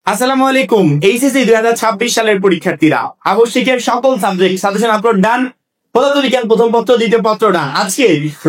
আসসালামু আলাইকুম। এইচএসসি 2026 সালের পরীক্ষার্থীরা আবশ্যিকের সকল সাবজেক্ট সাজেশন আপলোড ডান। পদার্থবিজ্ঞান প্রথম পত্র দ্বিতীয় পত্র ডান। আজকে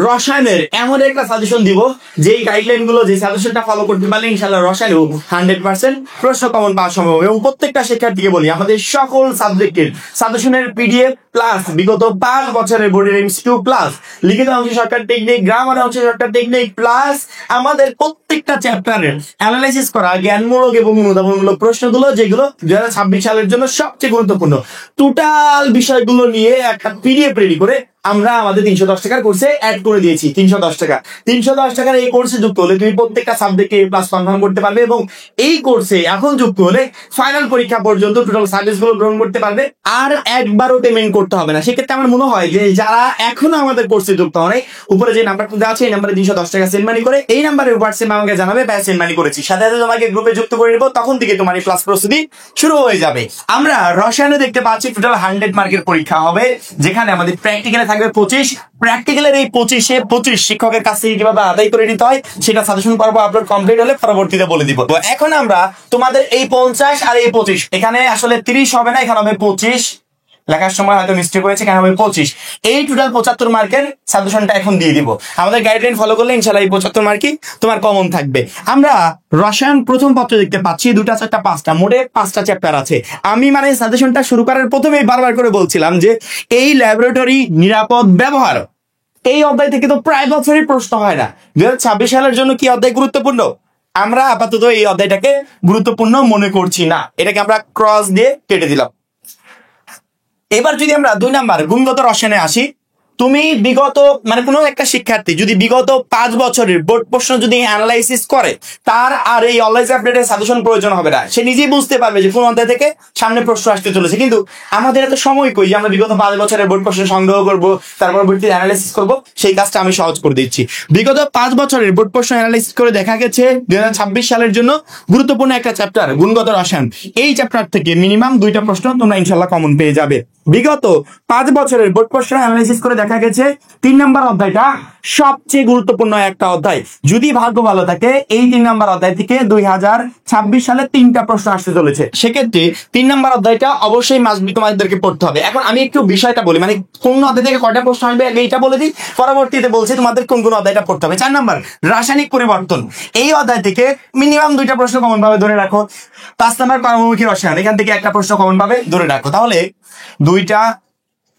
রসায়নের এমন একটা সাজেশন দিব যেই গাইডলাইন গুলো যে সাজেশনটা ফলো করতে পারলে ইনশাআল্লাহ রসায়নেও 100% প্রশ্ন কমন পাওয়া সম্ভব। এবং প্রত্যেকটা শিক্ষার্থীকে বলি আমাদের সকল সাবজেক্টের সাজেশনের পিডিএফ প্লাস বিগত 5 বছরের বোর্ডের এমসিকিউ প্লাস লিখিত অংশ শর্টকাট টেকনিক, গ্রামার অংশ শর্টকাট টেকনিক প্লাস আমাদের প্রত্যেকটা চ্যাপ্টারের অ্যানালাইসিস করা জ্ঞানমূলক এবং অনুধাবনমূলক প্রশ্নগুলো যেগুলো 2026 সালের জন্য সবচেয়ে গুরুত্বপূর্ণ টোটাল বিষয়গুলো নিয়ে একটা পিডিএফ রেডি করে আমরা আমাদের 310 টাকার কোর্সে অ্যাড করে দিয়েছি। 310 টাকা 310 টাকার এই কোর্সে যুক্ত হলে তুমি প্রত্যেকটা সাবজেক্টে এ প্লাস কনফার্ম করতে পারবে এবং এই কোর্সে এখন যুক্ত হলে ফাইনাল পরীক্ষা পর্যন্ত টোটাল সার্ভিস গুলো গ্রহণ করতে পারবে আর একবারও পেমেন্ট করতে হবে না। সেক্ষেত্রে আমার মনে হয় যে যারা এখনো আমাদের কোর্সে যুক্ত হয় উপরে যে নাম্বারটা দেওয়া আছে এই নাম্বারে 310 টাকা সেন্ড মানি করে এই নাম্বারে হোয়াটসঅ্যাপ আমাকে জানাবে ভাই সেন্ড মানি করেছি, সাথে সাথে তোমাকে গ্রুপে যুক্ত করে নেবো, তখন থেকে তোমার এই ক্লাস প্রস্তুতি শুরু হয়ে যাবে। আমরা রসায়নে দেখতে পাচ্ছি টোটাল 100 মার্কের পরীক্ষা হবে, যেখানে আমাদের প্র্যাকটিক্যালে থাকবে 25। প্র্যাকটিক্যালের এই 25 শিক্ষকের কাছ থেকে কিভাবে আদায় করে নিতে হয় সেটা সাজেশন পর্ব আপলোড কমপ্লিট হলে পরবর্তীতে বলে দিব। তো এখন আমরা তোমাদের এই 50 আর এই 25, এখানে আসলে 30 হবে না, এখানে হবে 25, লেখার সময় হয়তো মিস্টেক হয়েছে, কেন হবে 25। এই টোটাল 75 মার্কের সাজেশনটা এখন দিয়ে দিব। আমাদের গাইডলাইন ফলো করলে ইনশাআল্লাহ এই 75 মার্কই তোমার কমন থাকবে। আমরা রসায়ন প্রথম পত্র দেখতে পাচ্ছি 2টা 4টা 5টা মোটে 5টা চ্যাপ্টার আছে। আমি মানে সাজেশনটা শুরু করার প্রথমেই বারবার করে বলছিলাম যে এই ল্যাবরেটরি নিরাপদ ব্যবহার এই অধ্যায় থেকে তো প্রায় বছরই প্রশ্ন হয় না। 2026 সালের জন্য কি অধ্যায় গুরুত্বপূর্ণ? আমরা আপাতত এই অধ্যায়টাকে গুরুত্বপূর্ণ মনে করছি না, এটাকে আমরা ক্রস দিয়ে কেটে দিলাম। এবার যদি আমরা 2 নাম্বার গুণগত রসায়নে আসি, তুমি বিগত মানে কোনো একটা শিক্ষার্থী যদি বিগত 5 বছরের বোর্ড প্রশ্ন যদি অ্যানালাইসিস করে তার আর এই অলওয়েজ আপডেটের সাজেশন প্রয়োজন হবে না। সে নিজেই বুঝতে পারবে যে কোন অধ্যায় থেকে সামনে প্রশ্ন আসতে চলেছে। কিন্তু আমাদের এত সময় কই যে আমরা বিগত 5 বছরের বোর্ড প্রশ্ন সংগ্রহ করব, তারপর পরবর্তীতে অ্যানালাইসিস করব, সেই কাজটা আমি সহজ করে দিচ্ছি। বিগত 5 বছরের বোর্ড প্রশ্ন অ্যানালাইসিস করে দেখা গেছে 2026 সালের জন্য গুরুত্বপূর্ণ একটা চ্যাপ্টার গুণগত রসায়ন। এই চ্যাপ্টার থেকে মিনিমাম 2টা প্রশ্ন তোমরা ইনশাআল্লাহ কমন পেয়ে যাবে। বিগত 5 বছরের বোর্ড প্রশ্ন অ্যানালাইসিস করে দেখা গেছে 3 নাম্বার অধ্যায়টা সবচেয়ে গুরুত্বপূর্ণ একটা অধ্যায়। যদি ভাগ্য ভালো থাকে এই 3 নাম্বার অধ্যায় থেকে 2026 সালে 3টা প্রশ্ন আসতে চলেছে। সেক্ষেত্রে 3 নাম্বার অধ্যায়টা অবশ্যই মাস্ট বি তোমাদেরকে পড়তে হবে। এখন আমি একটু বিষয়টা বলি, মানে কোন অধ্যায় থেকে কয়টা প্রশ্ন আসবে এইটা বলে দিই, পরবর্তীতে বলছি তোমাদের কোন কোন অধ্যায়টা পড়তে হবে। 4 নাম্বার রাসায়নিক পরিবর্তন, এই অধ্যায় থেকে মিনিমাম 2টা প্রশ্ন কমন পাবে ধরে রাখো। 5 নাম্বার কর্মমুখী রসায়ন, এখান থেকে একটা প্রশ্ন কমন পাবে ধরে রাখো। তাহলে 2টা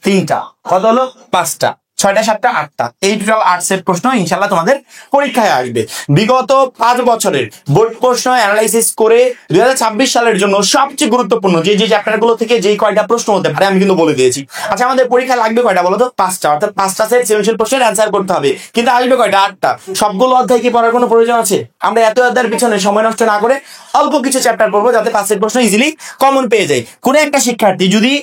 3টা কত হলো 5টা 6টা 7টা 8টা, এই টোটাল 8 সেট প্রশ্ন ইনশাআল্লাহ তোমাদের পরীক্ষায় আসবে। বিগত 5 বছরের বোর্ড প্রশ্ন অ্যানালাইসিস করে 2026 সালের জন্য সবচেয়ে গুরুত্বপূর্ণ যে যে চ্যাপ্টারগুলো থেকে যেই কয়টা প্রশ্ন হতে পারে আমি কিন্তু বলে দিয়েছি। আচ্ছা আমাদের পরীক্ষা লাগবে কয়টা বলো তো? 5টা, অর্থাৎ 5টা সেট সৃজনশীল প্রশ্নের অ্যান্সার করতে হবে। কিন্তু আসবে কয়টা? 8টা। সবগুলো অধ্যায় কি পড়ার কোনো প্রয়োজন আছে? আমরা এত অধ্যায়ের পিছনে সময় নষ্ট না করে অল্প কিছু চ্যাপ্টার পড়বো যাতে 5 সেট প্রশ্ন ইজিলি কমন পেয়ে যায়। কোনো একটা শিক্ষার্থী যদি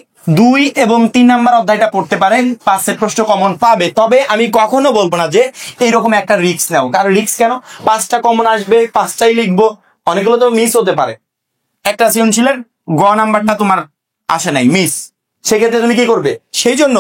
2 এবং 3 নাম্বার অধ্যায়টা পড়তে পারে 5 সেট প্রশ্ন কমন পাবে। তবে আমি কখনো বলবো না যে এইরকম একটা রিস্ক নাও, কারণ রিস্ক কেন? 5টা কমন আসবে, 5টাই লিখবো, অনেকগুলো তো মিস হতে পারে। একটা সৃজনশীলের গ নাম্বারটা তোমার আসে নাই, মিস, সেক্ষেত্রে তুমি কি করবে? সেই জন্য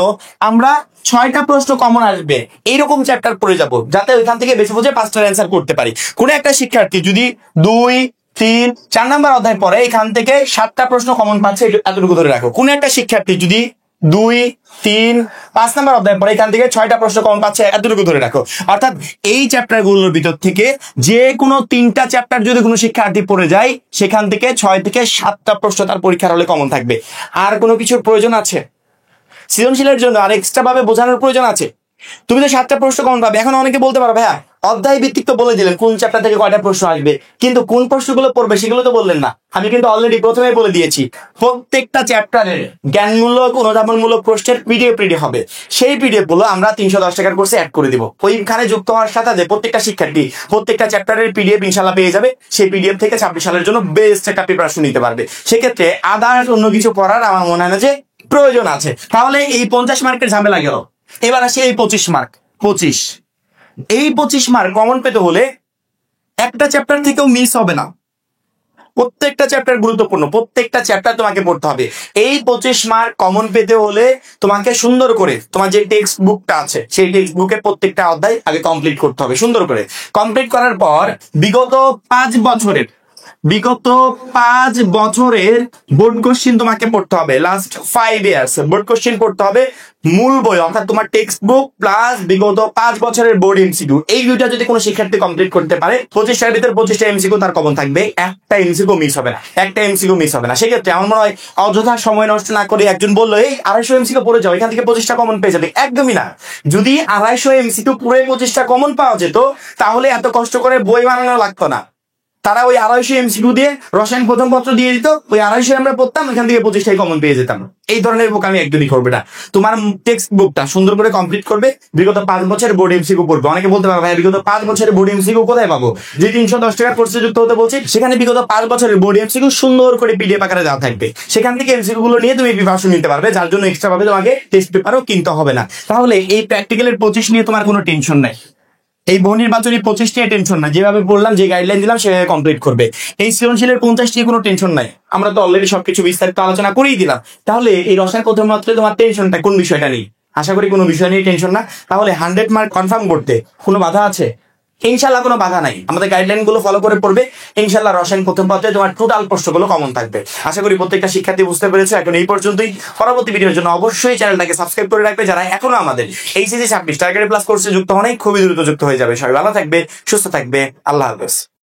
আমরা 6টা প্রশ্ন কমন আসবে এইরকম চ্যাপ্টার পড়ে যাব যাতে ওইখান থেকে বেশি বুঝে 5টার অ্যান্সার করতে পারি। কোন একটা শিক্ষার্থী যদি 2, 3, 4 নাম্বার অধ্যায় পরে এখান থেকে 7টা প্রশ্ন কমন পাচ্ছে এতটুকু ধরে রাখো। কোন একটা শিক্ষার্থী যদি 2, 3, 5 নাম্বার অধ্যায় পরে এখান থেকে 6টা প্রশ্ন কমন পাচ্ছে এতটুকু ধরে রাখো। অর্থাৎ এই চ্যাপ্টারগুলোর ভিতর থেকে যে কোনো 3টা চ্যাপ্টার যদি কোনো শিক্ষার্থী পড়ে যায় সেখান থেকে 6 থেকে 7টা প্রশ্ন তার পরীক্ষার হলে কমন থাকবে। আর কোনো কিছুর প্রয়োজন আছে? সৃজনশীলের জন্য আর এক্সট্রা ভাবে বোঝানোর প্রয়োজন আছে? তুমি তো 7টা প্রশ্ন কমন পাবে। এখন অনেকে বলতে পারো ভাইয়া অধ্যায় ভিত্তিক তো বলে দিলেন কোন চ্যাপ্টার থেকে কয়টা প্রশ্ন আসবে, কিন্তু কোন প্রশ্নগুলো পড়বে সেগুলো তো বললেন না। আমি কিন্তু অলরেডি প্রথমেই বলে দিয়েছি প্রত্যেকটা চ্যাপ্টারের জ্ঞানমূলক অনুধাবনমূলক প্রশ্নের পিডিএফ রেডি হবে। সেই পিডিএফ গুলো আমরা 310 টাকার কোর্সে অ্যাড করে দিব। ওইখানে যুক্ত হওয়ার সাথে প্রত্যেকটা শিক্ষার্থী প্রত্যেকটা চ্যাপ্টারের পিডিএফ ইনশাআল্লাহ পেয়ে যাবে। সেই পিডিএফ থেকে 26 সালের জন্য বেস্ট একটা প্রিপারেশন নিতে পারবে। সেক্ষেত্রে আদার্স অন্য কিছু পড়ার আমার মনে হয় না যে প্রয়োজন আছে। তাহলে এই 50 মার্কের ঝামেলা গেল। এবার আসি এই 25 মার্ক। 25 এই 25 মার্ক কমন পেতে হলে একটা চ্যাপ্টার থেকেও মিস হবে না। প্রত্যেকটা চ্যাপ্টার গুরুত্বপূর্ণ, প্রত্যেকটা চ্যাপ্টার তোমাকে পড়তে হবে। এই 25 মার্ক কমন পেতে হলে তোমাকে সুন্দর করে তোমার যে টেক্সট বুকটা আছে সেই টেক্সট বুকে প্রত্যেকটা অধ্যায় আগে কমপ্লিট করতে হবে। সুন্দর করে কমপ্লিট করার পর বিগত 5 বছরের বিগত 5 বছরের বোর্ড কোশ্চেন তোমাকে পড়তে হবে, লাস্ট 5 ইয়ার্স বোর্ড কোশ্চেন পড়তে হবে, মূল বই অর্থাৎ তোমার টেক্সট বুক প্লাস বিগত 5 বছরের বোর্ড এমসিকিউ। এই দুইটা যদি কোনো শিক্ষার্থী কমপ্লিট করতে পারে 25টার ভিতরে 25টা এমসিকিউ তার কমন থাকবে, একটা এমসিকিউ মিস হবে না, একটা এমসিকিউ মিস হবে না। সেক্ষেত্রে আমার মনে হয় অযথা সময় নষ্ট না করে একজন বললো এই 250 এমসিকিউ পড়ে যাও, এখান থেকে 25টা কমন পেয়ে যাবে, একদমই না। যদি 250 এমসিকিউ পুরো 25টা কমন পাওয়া যেত তাহলে এত কষ্ট করে বই বানানো লাগতো না। তারা ওই 250 এমসিকিউ দিয়ে রসায়ন প্রথম পত্র দিয়ে দিত, ওই 250 আমরা পড়তাম, এখান থেকে 25টাই কমন পেয়ে যেতাম। এই ধরনের বুক আমি একদমই করবে না। তোমার টেক্সট বুকটা সুন্দর করে কমপ্লিট করবে, বিগত 5 বছরের বোর্ড এমসিকিউ পড়বে। অনেকে বলতে পারবে ভাই বিগত 5 বছরের বোর্ড এমসিকিউ কোথায় পাবো? যে 310 টাকার কোর্সে যুক্ত হতে বলছি সেখানে বিগত 5 বছরের বোর্ড এমসিকিউ সুন্দর করে পিডিএফ আকারে দেওয়া থাকবে, সেখান থেকে এমসিকিউ গুলো নিয়ে তুমি প্রিপারেশন নিতে পারবে, যার জন্য এক্সট্রা ভাবে তোমাকে টেস্ট পেপারও কিনতে হবে না। তাহলে এই প্র্যাকটিক্যালের 25 নিয়ে তোমার কোনো টেনশন নাই, এই বহু নির্বাচনী 25 নিয়ে টেনশন না, যেভাবে বললাম যে গাইডলাইন দিলাম সেভাবে কমপ্লিট করবে। এই সৃজনশীলের 50 নিয়ে কোনো টেনশন নাই, আমরা তো অলরেডি সবকিছু বিস্তারিত আলোচনা করেই দিলাম। তাহলে এই রসায়ন প্রথম মাত্রায় তোমার টেনশনটা কোন বিষয়টা নেই? আশা করি কোনো বিষয় নিয়ে টেনশন না। তাহলে 100 মার্ক কনফার্ম করতে কোনো বাধা আছে? ইনশাল্লাহ কোনো বাধা নাই, আমাদের গাইডলাইন গুলো ফলো করে পড়বে, ইনশাল্লাহ রসায়ন প্রথম পত্রে তোমার টোটাল প্রশ্নগুলো কমন থাকবে। আশা করি প্রত্যেকটা শিক্ষার্থী বুঝতে পেরেছে। এখন এই পর্যন্তই, পরবর্তী ভিডিওর জন্য অবশ্যই চ্যানেলটাকে সাবস্ক্রাইব করে রাখবে। যারা এখনো আমাদের এইচএসসি 26 টার্গেট প্লাস কোর্সে যুক্ত হন, খুবই দ্রুত যুক্ত হয়ে যাবে। সবাই ভালো থাকবে, সুস্থ থাকবে, আল্লাহ হাফেজ।